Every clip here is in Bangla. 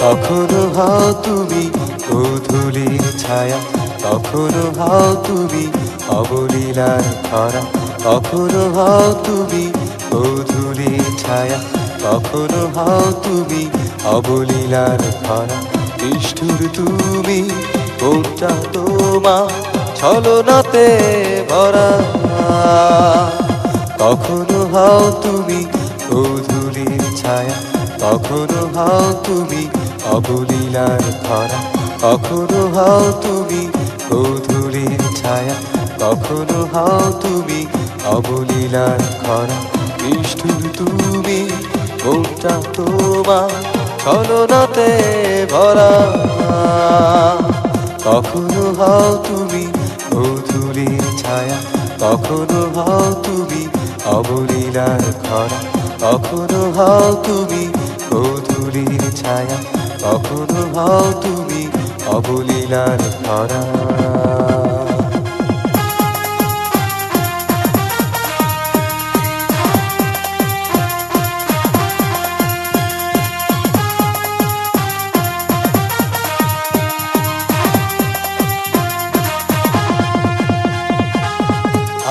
কখনো হও তুমি গোধূলির ছায়া, কখনো হও তুমি অবলীলার খরা। কখনো হও তুমি গোধূলির ছায়া, কখনো হও তুমি অবলীলার খরা। নিষ্ঠুর তুমি কোনটা তোমার ছলনাতে ভরা। কখনো হও তুমি গোধূলির ছায়া, কখনো হও তুমি অবলীলার খরা। কখনো হও তুমি গোধূলির ছায়া, কখনো হও তুমি অবলীলার খরা। নিষ্ঠুর তুমি কোনটা তোমার ছলনাতে ভরা। কখনো হও তুমি গোধূলির ছায়া, কখনো হও তুমি অবলীলার খরা। কখনো হও তুমি গোধূলির ছায়া, কখনো হও তুমি অবলীলার খরা।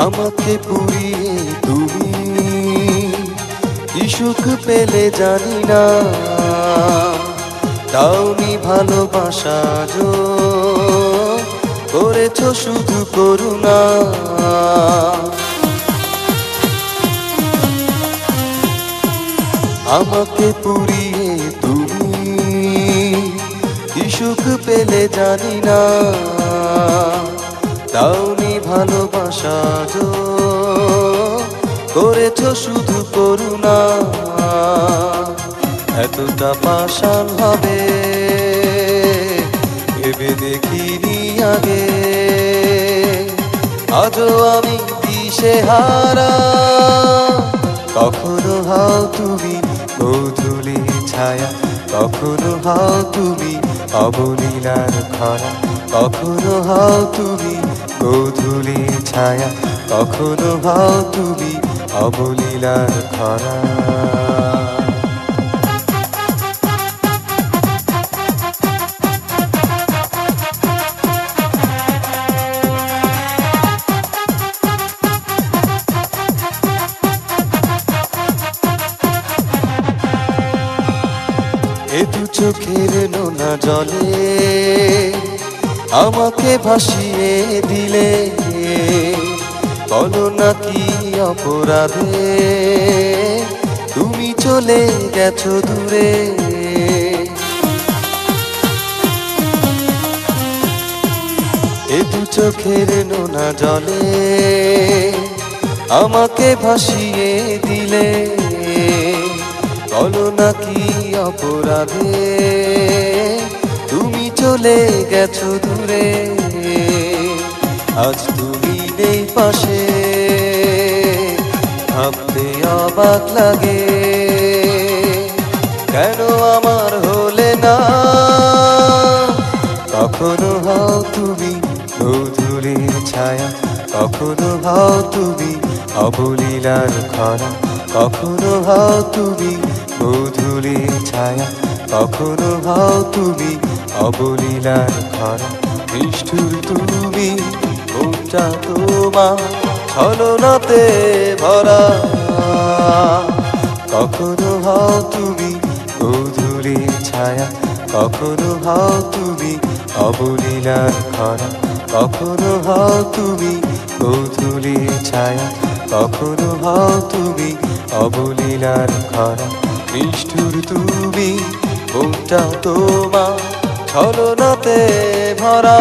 আমাকে পুড়িয়ে তুমি কি সুখ পেলে জানি না, দাওনি ভালোবাসা যো করেছ শুধু করুণা। আমাকে পুড়িয়ে তুমি কি সুখ পেলে জানি না, দাওনি ভালোবাসা যো করেছ শুধু করুণা। এতটা পাষাণ হবে ভেবে দেখিনি আগে, আজও আমি দিশেহারা। কখনো হও তুমি গোধূলির ছায়া, কখনো হও তুমি অবলীলার খরা। কখনো হও তুমি গোধূলির ছায়া, কখনো হও তুমি অবলীলার খরা। এ দু চোখের নোনা জলে আমাকে ভাসিয়ে দিলে, বলো না কি অপরাধে তুমি চলে গেছো দূরে। এ দু চোখের নোনা জলে আমাকে ভাসিয়ে দিলে, বলো না কি অপরাধে তুমি চলে গেছো দূরে। আজ তুমি নেই পাশে ভাবতে অবাক লাগে, কেন আমার হলে না। কখনো হও তুমি গোধূলির ছায়া, কখনো হও তুমি অবলীলার খরা। কখনো হও তুমি গোধূলির ছায়া, কখনো হও তুমি অবলীলার খরা। নিষ্ঠুর তুমি কোনটা তোমার ছলনাতে ভরা। কখনো হও তুমি গোধূলির ছায়া, কখনো হও তুমি অবলীলার খরা। কখনো হও তুমি গোধূলির ছায়া, কখনো হও তুমি অবলীলার খরা। নিষ্ঠুর তুমি কোনটা তোমার ছলনাতে ভরা।